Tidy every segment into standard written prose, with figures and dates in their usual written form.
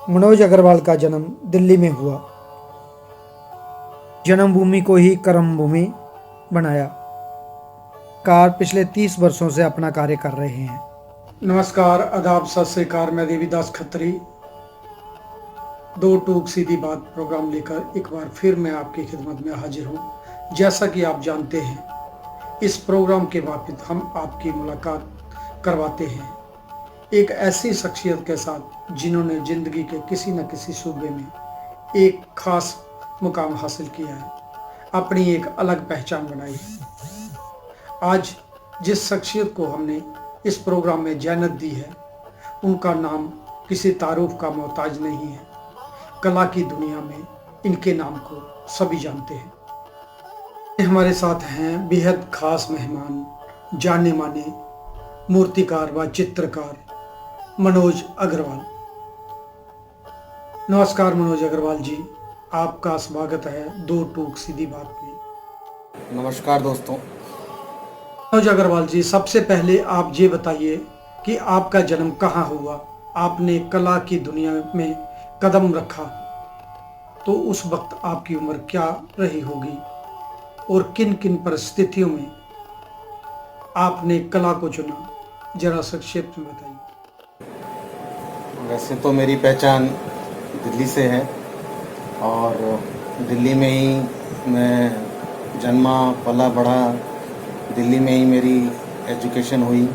मनोज अग्रवाल का जन्म दिल्ली में हुआ। जन्मभूमि को ही कर्मभूमि बनाया। कार पिछले 30 वर्षों से अपना कार्य कर रहे हैं। नमस्कार, आदाब, सत श्री अकाल। मैं देवीदास खत्री दो टूक सीधी बात प्रोग्राम लेकर एक बार फिर मैं आपकी खिदमत में हाजिर हूँ। जैसा कि आप जानते हैं, इस प्रोग्राम के वापिस हम आपकी मुलाकात करवाते हैं एक ऐसी शख्सियत के साथ जिन्होंने जिंदगी के किसी न किसी सूबे में एक खास मुकाम हासिल किया है, अपनी एक अलग पहचान बनाई है। आज जिस शख्सियत को हमने इस प्रोग्राम में जैनत दी है, उनका नाम किसी तारुफ का मोहताज नहीं है। कला की दुनिया में इनके नाम को सभी जानते हैं। हमारे साथ हैं बेहद खास मेहमान, जाने माने मूर्तिकार व चित्रकार मनोज अग्रवाल। नमस्कार मनोज अग्रवाल जी, आपका स्वागत है दो टूक सीधी बात में। नमस्कार दोस्तों। मनोज अग्रवाल जी, सबसे पहले आप ये बताइए कि आपका जन्म कहाँ हुआ। आपने कला की दुनिया में कदम रखा तो उस वक्त आपकी उम्र क्या रही होगी और किन किन परिस्थितियों में आपने कला को चुना, जरा संक्षेप में बताइए। वैसे तो मेरी पहचान दिल्ली से है और दिल्ली में ही मैं जन्मा पला बढ़ा। दिल्ली में ही मेरी एजुकेशन हुई।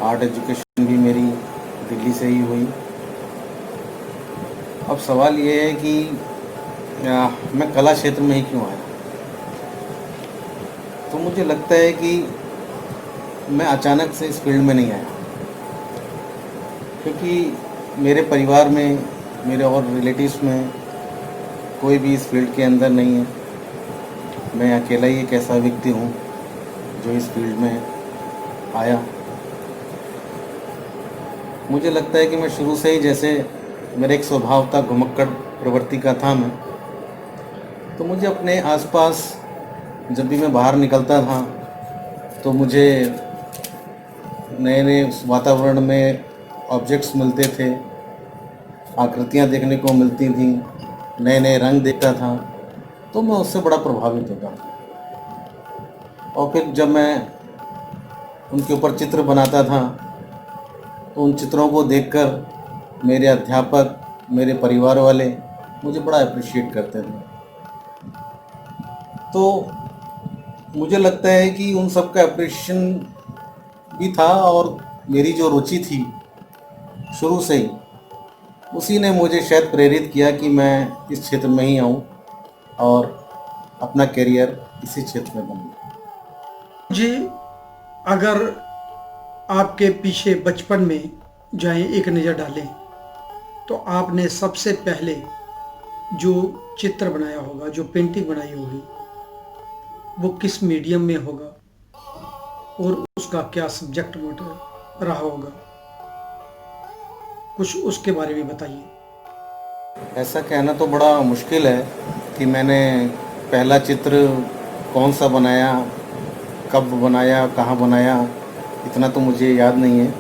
आर्ट एजुकेशन भी मेरी दिल्ली से ही हुई। अब सवाल ये है कि मैं कला क्षेत्र में ही क्यों आया। तो मुझे लगता है कि मैं अचानक से इस फील्ड में नहीं आया, क्योंकि मेरे परिवार में, मेरे और रिलेटिव्स में कोई भी इस फील्ड के अंदर नहीं है। मैं अकेला ही एक ऐसा व्यक्ति हूँ जो इस फील्ड में आया। मुझे लगता है कि मैं शुरू से ही, जैसे मेरा एक स्वभाव था, घुमक्कड़ प्रवृत्ति का था मैं, तो मुझे अपने आसपास जब भी मैं बाहर निकलता था तो मुझे नए नए वातावरण में ऑब्जेक्ट्स मिलते थे, आकृतियाँ देखने को मिलती थी, नए नए रंग देखता था, तो मैं उससे बड़ा प्रभावित होता था। और फिर जब मैं उनके ऊपर चित्र बनाता था तो उन चित्रों को देखकर मेरे अध्यापक, मेरे परिवार वाले मुझे बड़ा अप्रिशिएट करते थे। तो मुझे लगता है कि उन सब का अप्रिशिएशन भी था, और मेरी जो रुचि थी शुरू से ही, उसी ने मुझे शायद प्रेरित किया कि मैं इस क्षेत्र में ही आऊँ और अपना करियर इसी क्षेत्र में बनाऊँ। जी, अगर आपके पीछे बचपन में जाएं, एक नज़र डालें, तो आपने सबसे पहले जो चित्र बनाया होगा, जो पेंटिंग बनाई होगी, वो किस मीडियम में होगा और उसका क्या सब्जेक्ट मैटर रहा होगा, कुछ उसके बारे में बताइए। ऐसा कहना तो बड़ा मुश्किल है कि मैंने पहला चित्र कौन सा बनाया, कब बनाया, कहाँ बनाया, इतना तो मुझे याद नहीं है।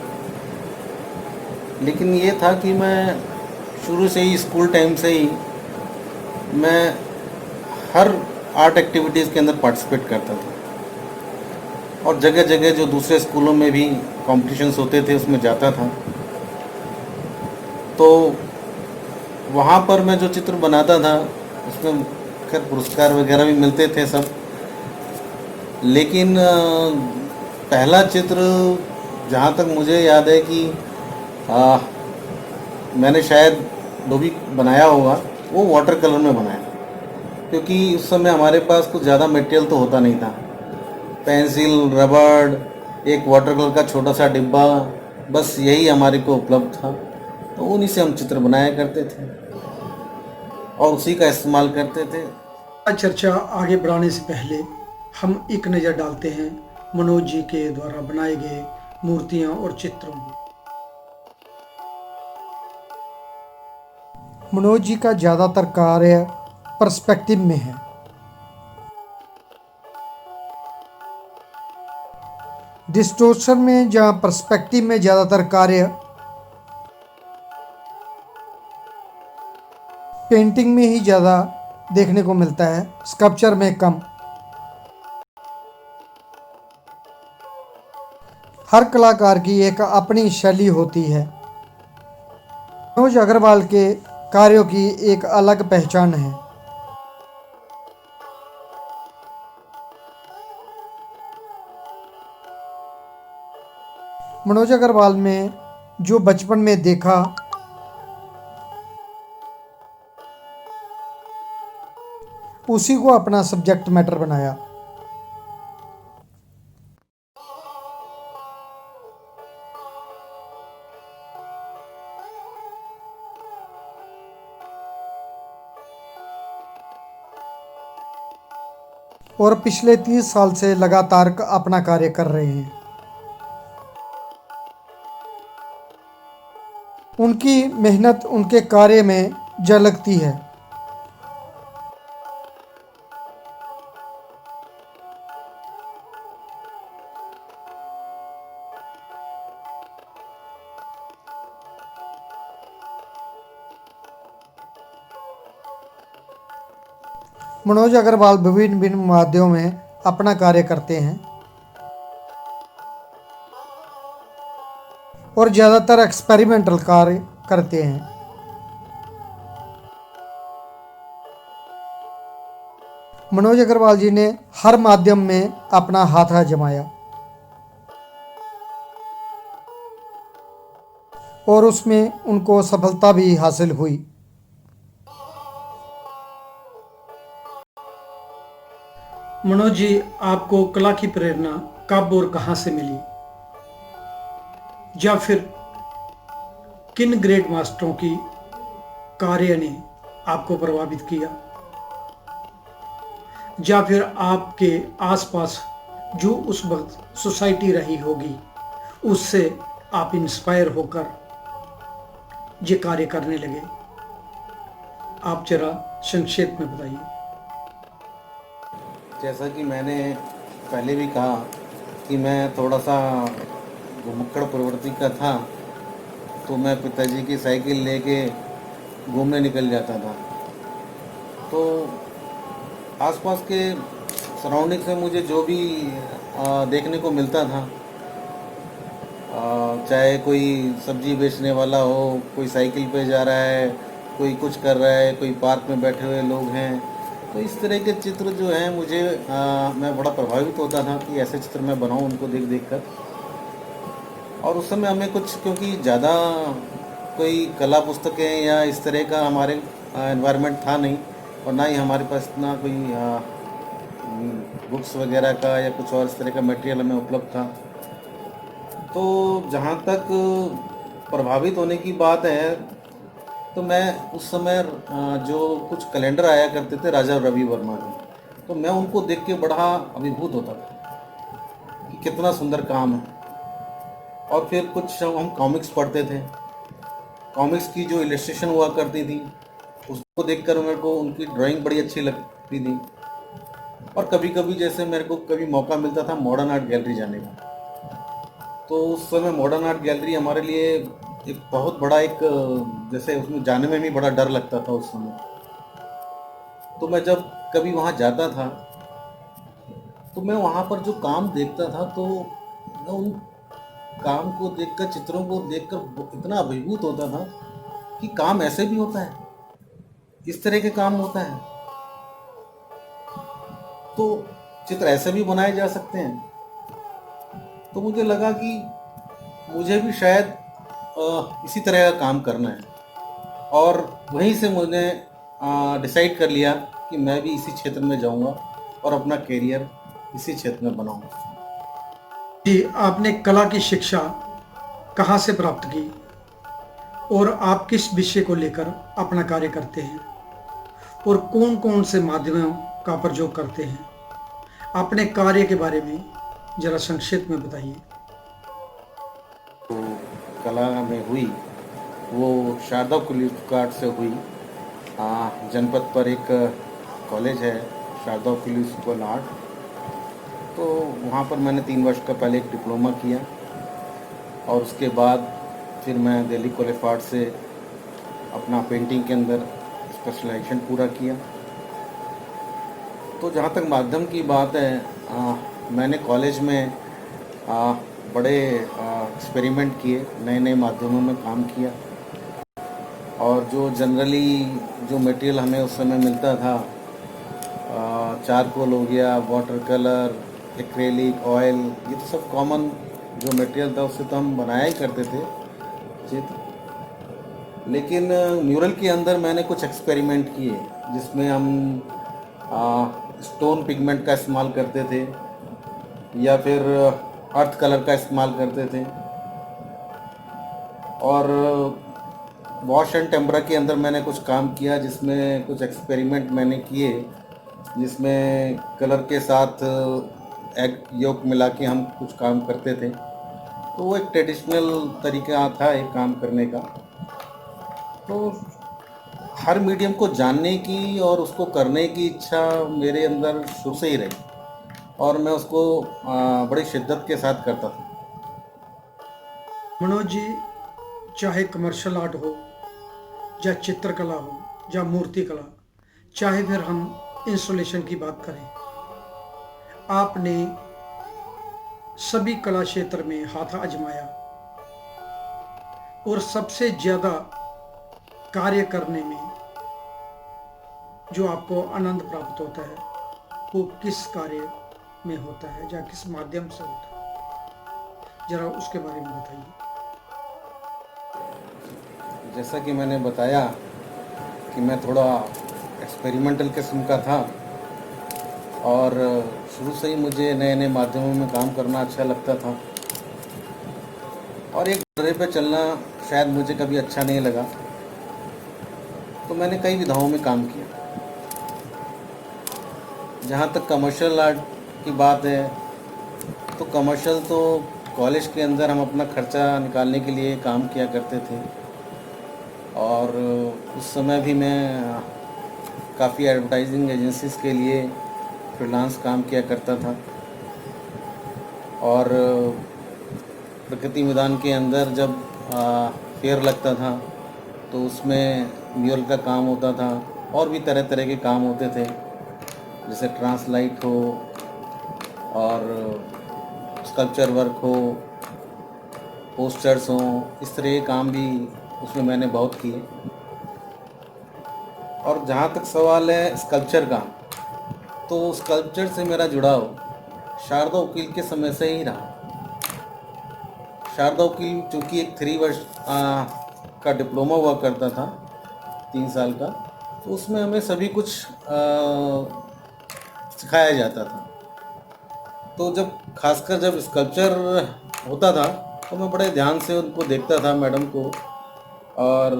लेकिन ये था कि मैं शुरू से ही, स्कूल टाइम से ही, मैं हर आर्ट एक्टिविटीज़ के अंदर पार्टिसिपेट करता था, और जगह जगह जो दूसरे स्कूलों में भी कॉम्पिटिशन्स होते थे उसमें जाता था। तो वहाँ पर मैं जो चित्र बनाता था उसमें खैर पुरस्कार वगैरह भी मिलते थे सब। लेकिन पहला चित्र, जहाँ तक मुझे याद है कि मैंने शायद जो भी बनाया होगा वो वाटर कलर में बनाया, क्योंकि उस समय हमारे पास कुछ ज़्यादा मटेरियल तो होता नहीं था। पेंसिल, रबड़, एक वाटर कलर का छोटा सा डिब्बा, बस यही हमारे को उपलब्ध था। तो उन्हीं से हम चित्र बनाया करते थे और उसी का इस्तेमाल करते थे। चर्चा आगे बढ़ाने से पहले हम एक नज़र डालते हैं मनोज जी के द्वारा बनाए गए मूर्तियां और चित्रों को। मनोज जी का ज़्यादातर कार्य पर्सपेक्टिव में है। डिस्टोर्शन में, जहाँ पर्सपेक्टिव में ज़्यादातर कार्य पेंटिंग में ही ज़्यादा देखने को मिलता है, स्कल्पचर में कम। हर कलाकार की एक अपनी शैली होती है। मनोज अग्रवाल के कार्यों की एक अलग पहचान है। मनोज अग्रवाल में जो बचपन में देखा, उसी को अपना सब्जेक्ट मैटर बनाया। और पिछले 30 साल से लगातार अपना कार्य कर रहे हैं। उनकी मेहनत उनके कार्य में झलकती है। मनोज अग्रवाल विभिन्न विभिन्न माध्यमों में अपना कार्य करते हैं और ज़्यादातर एक्सपेरिमेंटल कार्य करते हैं। मनोज अग्रवाल जी ने हर माध्यम में अपना हाथ आजमाया और उसमें उनको सफलता भी हासिल हुई। मनोज जी, आपको कला की प्रेरणा कब और कहां से मिली, या फिर किन ग्रेट मास्टरों की कार्य ने आपको प्रभावित किया, या फिर आपके आसपास जो उस वक्त सोसाइटी रही होगी उससे आप इंस्पायर होकर ये कार्य करने लगे? आप जरा संक्षेप में बताइए। जैसा कि मैंने पहले भी कहा कि मैं थोड़ा सा घुमक्कड़ प्रवृत्ति का था, तो मैं पिताजी की साइकिल लेके घूमने निकल जाता था। तो आसपास के सराउंडिंग्स में मुझे जो भी देखने को मिलता था, चाहे कोई सब्जी बेचने वाला हो, कोई साइकिल पे जा रहा है, कोई कुछ कर रहा है, कोई पार्क में बैठे हुए लोग हैं, तो इस तरह के चित्र जो हैं मुझे मैं बड़ा प्रभावित होता था कि ऐसे चित्र मैं बनाऊं उनको देख देख कर। और उस समय हमें कुछ, क्योंकि ज़्यादा कोई कला पुस्तकें या इस तरह का हमारे एनवायरनमेंट था नहीं, और ना ही हमारे पास इतना कोई बुक्स वगैरह का या कुछ और इस तरह का मटेरियल हमें उपलब्ध था। तो जहाँ तक प्रभावित होने की बात है, तो मैं उस समय जो कुछ कैलेंडर आया करते थे राजा रवि वर्मा के, तो मैं उनको देख के बड़ा अभिभूत होता था कि कितना सुंदर काम है। और फिर कुछ हम कॉमिक्स पढ़ते थे, कॉमिक्स की जो इलस्ट्रेशन हुआ करती थी उसको देखकर मेरे को उनकी ड्राइंग बड़ी अच्छी लगती थी। और कभी कभी जैसे मेरे को कभी मौका मिलता था मॉडर्न आर्ट गैलरी जाने का, तो उस समय मॉडर्न आर्ट गैलरी हमारे लिए एक बहुत बड़ा एक, जैसे उसमें जाने में भी बड़ा डर लगता था उस समय। तो मैं जब कभी वहाँ जाता था तो मैं वहाँ पर जो काम देखता था, तो मैं उन काम को देखकर, चित्रों को देखकर इतना अभिभूत होता था कि काम ऐसे भी होता है, इस तरह के काम होता है, तो चित्र ऐसे भी बनाए जा सकते हैं। तो मुझे लगा कि मुझे भी शायद इसी तरह का काम करना है, और वहीं से मैंने डिसाइड कर लिया कि मैं भी इसी क्षेत्र में जाऊंगा और अपना करियर इसी क्षेत्र में बनाऊंगा। जी, आपने कला की शिक्षा कहाँ से प्राप्त की और आप किस विषय को लेकर अपना कार्य करते हैं और कौन कौन से माध्यमों का प्रयोग करते हैं? अपने कार्य के बारे में जरा संक्षेप में बताइए। तो कला में हुई वो शारदा फ्लिपकार्ट से हुई। जनपद पर एक कॉलेज है शारदा फ्लिपकार्ट आर्ट, तो वहाँ पर मैंने 3 वर्ष का पहले एक डिप्लोमा किया, और उसके बाद फिर मैं दिल्ली कॉलेज ऑफ आर्ट से अपना पेंटिंग के अंदर स्पेशलाइजेशन पूरा किया। तो जहाँ तक माध्यम की बात है, मैंने कॉलेज में बड़े एक्सपेरिमेंट किए, नए नए माध्यमों में काम किया। और जो जनरली जो मटेरियल हमें उस समय मिलता था, चारकोल हो गया, वाटर कलर, एक्रेलिक, ऑयल, ये तो सब कॉमन जो मटेरियल था उससे तो हम बनाया ही करते थे चित्र। लेकिन म्यूरल के अंदर मैंने कुछ एक्सपेरिमेंट किए जिसमें हम स्टोन पिगमेंट का इस्तेमाल करते थे या फिर अर्थ कलर का इस्तेमाल करते थे। और वॉश एंड टेम्परा के अंदर मैंने कुछ काम किया जिसमें कुछ एक्सपेरिमेंट मैंने किए जिसमें कलर के साथ एग योक मिला के हम कुछ काम करते थे। तो वो एक ट्रेडिशनल तरीका था एक काम करने का। तो हर मीडियम को जानने की और उसको करने की इच्छा मेरे अंदर शुरू से ही रही और मैं उसको बड़ी शिद्दत के साथ करता था। मनोज जी, चाहे कमर्शियल आर्ट हो या चित्रकला हो या मूर्ति कला, चाहे फिर हम इंस्टॉलेशन की बात करें, आपने सभी कला क्षेत्र में हाथ आजमाया और सबसे ज्यादा कार्य करने में जो आपको आनंद प्राप्त होता है वो किस कार्य में होता है या किस माध्यम से होता है, जरा उसके बारे में बताइए। जैसा कि मैंने बताया कि मैं थोड़ा एक्सपेरिमेंटल किस्म का था और शुरू से ही मुझे नए नए माध्यमों में काम करना अच्छा लगता था और एक ड्रे पे चलना शायद मुझे कभी अच्छा नहीं लगा। तो मैंने कई विधाओं में काम किया। जहाँ तक कमर्शियल आर्ट की बात है तो कमर्शियल तो कॉलेज के अंदर हम अपना खर्चा निकालने के लिए काम किया करते थे और उस समय भी मैं काफ़ी एडवर्टाइजिंग एजेंसीज के लिए फ्रीलांस काम किया करता था। और प्रकृति मैदान के अंदर जब फेयर लगता था तो उसमें म्यूरल का काम होता था और भी तरह तरह के काम होते थे, जैसे ट्रांसलाइट हो और स्कल्पचर वर्क हो, पोस्टर्स हों, इस तरह के काम भी उसमें मैंने बहुत किए। और जहाँ तक सवाल है स्कल्पचर का, तो स्कल्पचर से मेरा जुड़ाव शारदा वकील के समय से ही रहा। शारदा वकील चूँकि एक 3 वर्ष का डिप्लोमा हुआ करता था, 3 साल का, तो उसमें हमें सभी कुछ सिखाया जाता था। तो जब खासकर जब स्कल्पचर होता था तो मैं बड़े ध्यान से उनको देखता था, मैडम को, और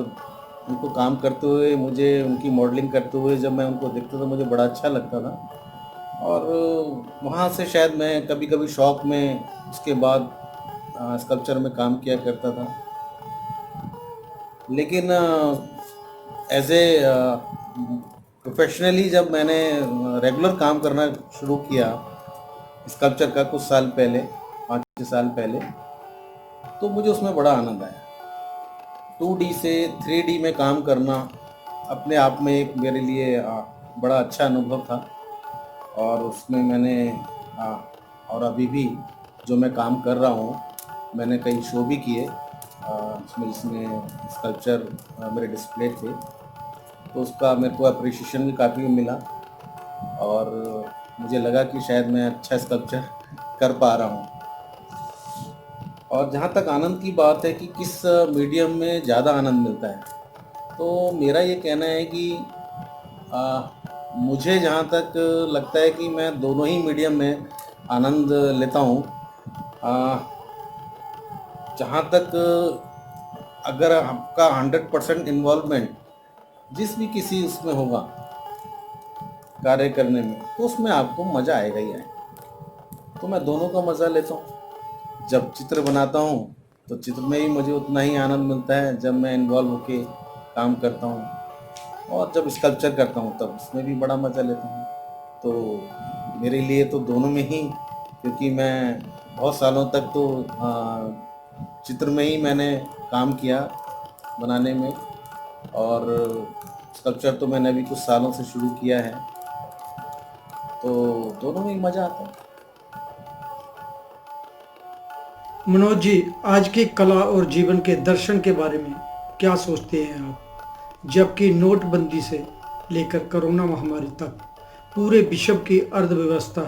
उनको काम करते हुए, मुझे उनकी मॉडलिंग करते हुए जब मैं उनको देखता था मुझे बड़ा अच्छा लगता था। और वहाँ से शायद मैं कभी कभी शौक़ में उसके बाद स्कल्पचर में काम किया करता था। लेकिन एज ए प्रोफेशनली जब मैंने रेगुलर काम करना शुरू किया स्कल्पचर का कुछ साल पहले, 5-6 साल पहले, तो मुझे उसमें बड़ा आनंद आया। 2D से 3D में काम करना अपने आप में एक मेरे लिए बड़ा अच्छा अनुभव था। और उसमें मैंने और अभी भी जो मैं काम कर रहा हूँ, मैंने कई शो भी किए जिसमें स्कल्पचर मेरे डिस्प्ले थे, तो उसका मेरे को अप्रिशिएशन भी काफ़ी मिला और मुझे लगा कि शायद मैं अच्छा स्कल्पचर कर पा रहा हूँ। और जहाँ तक आनंद की बात है कि किस मीडियम में ज़्यादा आनंद मिलता है, तो मेरा ये कहना है कि मुझे जहाँ तक लगता है कि मैं दोनों ही मीडियम में आनंद लेता हूँ। जहाँ तक अगर आपका 100% इन्वॉल्वमेंट जिस भी किसी उसमें होगा कार्य करने में, तो उसमें आपको मज़ा आएगा ही आएगा। तो मैं दोनों का मज़ा लेता हूँ। जब चित्र बनाता हूँ तो चित्र में ही मुझे उतना ही आनंद मिलता है जब मैं इन्वॉल्व होके काम करता हूँ, और जब स्कल्पचर करता हूँ तब उसमें भी बड़ा मज़ा लेता हूँ। तो मेरे लिए तो दोनों में ही, क्योंकि मैं बहुत सालों तक तो चित्र में ही मैंने काम किया बनाने में, और स्कल्पचर तो मैंने अभी कुछ सालों से शुरू किया है, तो दोनों में ही मज़ा आता है। मनोज जी, आज की कला और जीवन के दर्शन के बारे में क्या सोचते हैं आप? जबकि नोटबंदी से लेकर कोरोना महामारी तक पूरे विश्व की अर्थव्यवस्था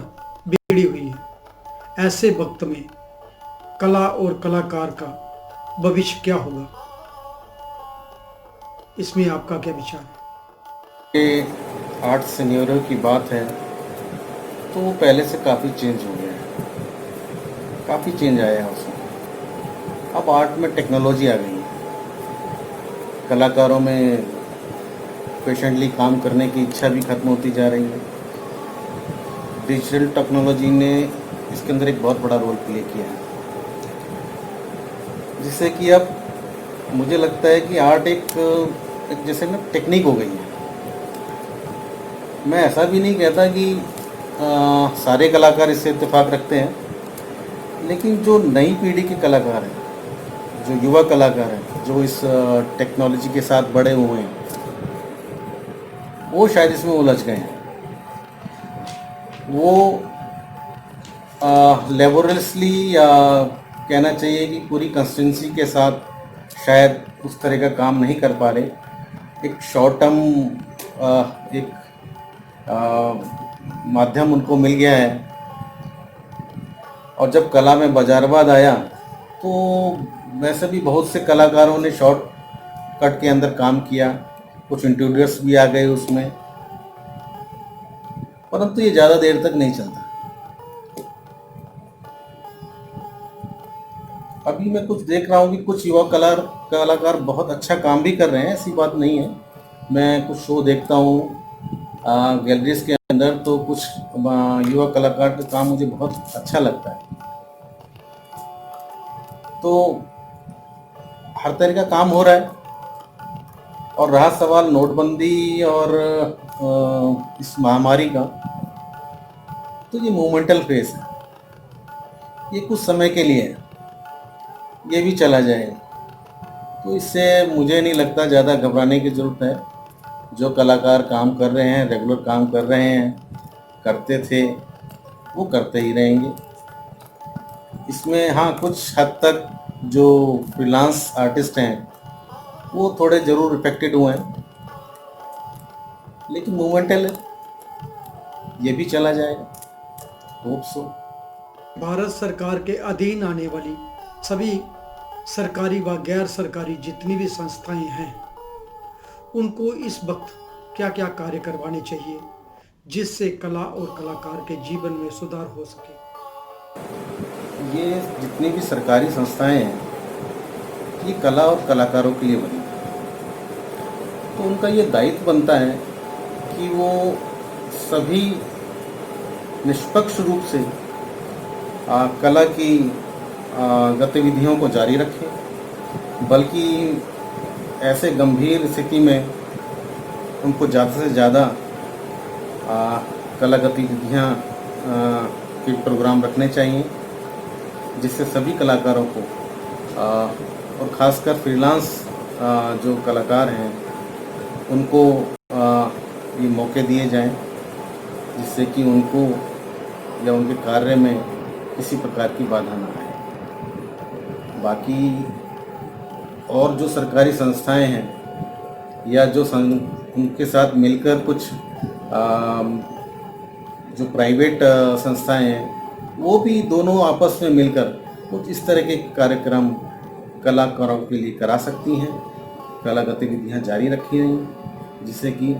बिगड़ी हुई है, ऐसे वक्त में कला और कलाकार का भविष्य क्या होगा? इसमें आपका क्या विचार है? ये आर्ट सिनेरियो की बात है तो वो पहले से काफ़ी चेंज हो गया है, काफ़ी चेंज आया है उसमें। अब आर्ट में टेक्नोलॉजी आ गई है, कलाकारों में पेशेंटली काम करने की इच्छा भी खत्म होती जा रही है। डिजिटल टेक्नोलॉजी ने इसके अंदर एक बहुत बड़ा रोल प्ले किया है, जिससे कि अब मुझे लगता है कि आर्ट एक जैसे ना टेक्निक हो गई है। मैं ऐसा भी नहीं कहता कि सारे कलाकार इससे इत्तेफाक रखते हैं, लेकिन जो नई पीढ़ी के कलाकार हैं, जो युवा कलाकार हैं, जो इस टेक्नोलॉजी के साथ बड़े हुए हैं, वो शायद इसमें उलझ गए हैं। वो लेबोरसली या कहना चाहिए कि पूरी कंसिस्टेंसी के साथ शायद उस तरह का काम नहीं कर पा रहे। एक शॉर्ट टर्म एक माध्यम उनको मिल गया है, और जब कला में बाजारवाद आया तो वैसे भी बहुत से कलाकारों ने शॉर्ट कट के अंदर काम किया, कुछ इंट्रोड्यूस भी आ गए उसमें, परंतु ये ज़्यादा देर तक नहीं चलता। अभी मैं कुछ देख रहा हूँ कि कुछ युवा कलाकार बहुत अच्छा काम भी कर रहे हैं, ऐसी बात नहीं है। मैं कुछ शो देखता हूँ गैलरीज के अंदर, तो कुछ युवा कलाकार का काम मुझे बहुत अच्छा लगता है। तो हर तरह का काम हो रहा है। और रहा सवाल नोटबंदी और इस महामारी का, तो ये मोमेंटल फेस है, ये कुछ समय के लिए है, ये भी चला जाएगा। तो इससे मुझे नहीं लगता ज़्यादा घबराने की ज़रूरत है। जो कलाकार काम कर रहे हैं, रेगुलर काम कर रहे हैं, करते थे, वो करते ही रहेंगे। इसमें हाँ, कुछ हद तक जो फ्रीलांस आर्टिस्ट हैं वो थोड़े ज़रूर इफेक्टेड हुए हैं, लेकिन मोमेंटल है, ये भी चला जाएगा, होप सो। भारत सरकार के अधीन आने वाली सभी सरकारी व गैर सरकारी जितनी भी संस्थाएं हैं, उनको इस वक्त क्या क्या कार्य करवाने चाहिए जिससे कला और कलाकार के जीवन में सुधार हो सके? ये जितनी भी सरकारी संस्थाएं हैं, ये कला और कलाकारों के लिए बनी, तो उनका ये दायित्व बनता है कि वो सभी निष्पक्ष रूप से कला की गतिविधियों को जारी रखें, बल्कि ऐसे गंभीर स्थिति में उनको ज़्यादा से ज़्यादा कला गतिविधियाँ के प्रोग्राम रखने चाहिए, जिससे सभी कलाकारों को और ख़ासकर फ्रीलांस जो कलाकार हैं उनको ये मौके दिए जाएं, जिससे कि उनको या उनके कार्य में किसी प्रकार की बाधा ना आए। बाकी और जो सरकारी संस्थाएं हैं या जो उनके साथ मिलकर कुछ जो प्राइवेट संस्थाएं हैं, वो भी दोनों आपस में मिलकर कुछ इस तरह के कार्यक्रम कलाकारों के लिए करा सकती हैं, कला गतिविधियाँ जारी रखी रहें, जिससे कि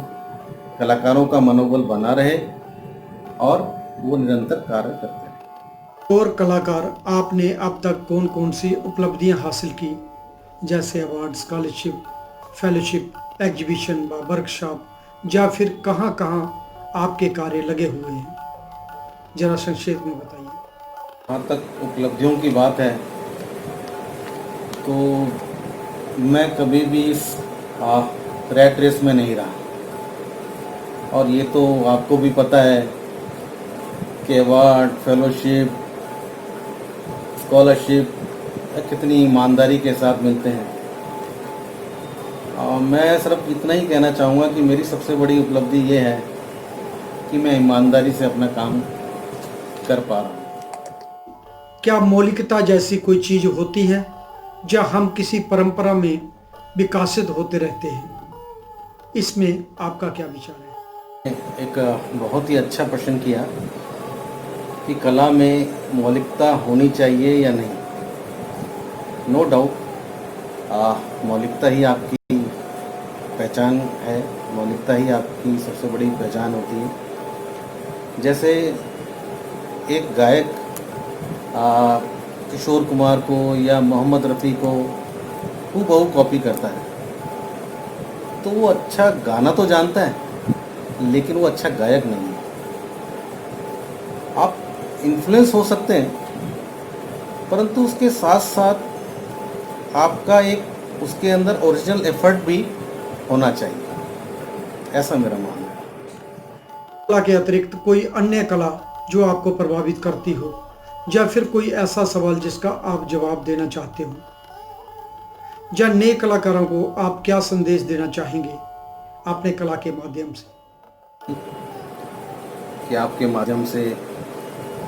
कलाकारों का मनोबल बना रहे और वो निरंतर कार्य करते रहें। और कलाकार, आपने अब तक कौन कौन सी उपलब्धियां हासिल की, जैसे अवार्ड, स्कॉलरशिप, फेलोशिप, एग्जीबिशन व वर्कशॉप, या फिर कहाँ कहाँ आपके कार्य लगे हुए हैं? जरा संक्षेप में बताइए। जहाँ तक उपलब्धियों की बात है, तो मैं कभी भी इस रैट रेस में नहीं रहा, और ये तो आपको भी पता है कि अवार्ड, फेलोशिप, स्कॉलरशिप कितनी ईमानदारी के साथ मिलते हैं। मैं सिर्फ इतना ही कहना चाहूँगा कि मेरी सबसे बड़ी उपलब्धि ये है कि मैं ईमानदारी से अपना काम कर पा रहा हूँ। क्या मौलिकता जैसी कोई चीज होती है या हम किसी परंपरा में विकसित होते रहते हैं? इसमें आपका क्या विचार है? एक बहुत ही अच्छा प्रश्न किया कि कला में मौलिकता होनी चाहिए या नहीं। नो डाउट मौलिकता ही आपकी पहचान है, मौलिकता ही आपकी सबसे बड़ी पहचान होती है। जैसे एक गायक किशोर कुमार को या मोहम्मद रफ़ी को हूबहू कॉपी करता है तो वो अच्छा गाना तो जानता है लेकिन वो अच्छा गायक नहीं है। आप इन्फ्लुएंस हो सकते हैं परंतु उसके साथ साथ आपका एक उसके अंदर ओरिजिनल एफर्ट भी होना चाहिए, ऐसा मेरा मानना है। कला के अतिरिक्त कोई अन्य कला जो आपको प्रभावित करती हो या फिर कोई ऐसा सवाल जिसका आप जवाब देना चाहते हो, या नए कलाकारों को आप क्या संदेश देना चाहेंगे अपने कला के माध्यम से? कि आपके माध्यम से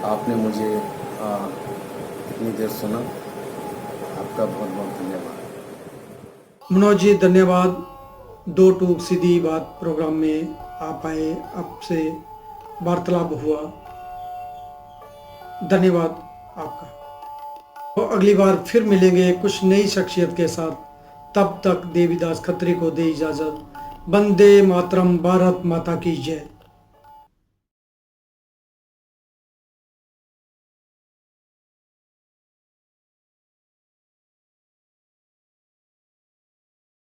आपने मुझे इतनी देर सुना, आपका बहुत बहुत धन्यवाद। मनोज जी धन्यवाद। दो टूक सीधी बात प्रोग्राम में आप आए, आपसे वार्तालाप हुआ, धन्यवाद आपका। तो अगली बार फिर मिलेंगे कुछ नई शख्सियत के साथ। तब तक देवीदास खत्री को दे इजाजत। वंदे मातरम, भारत माता की जय।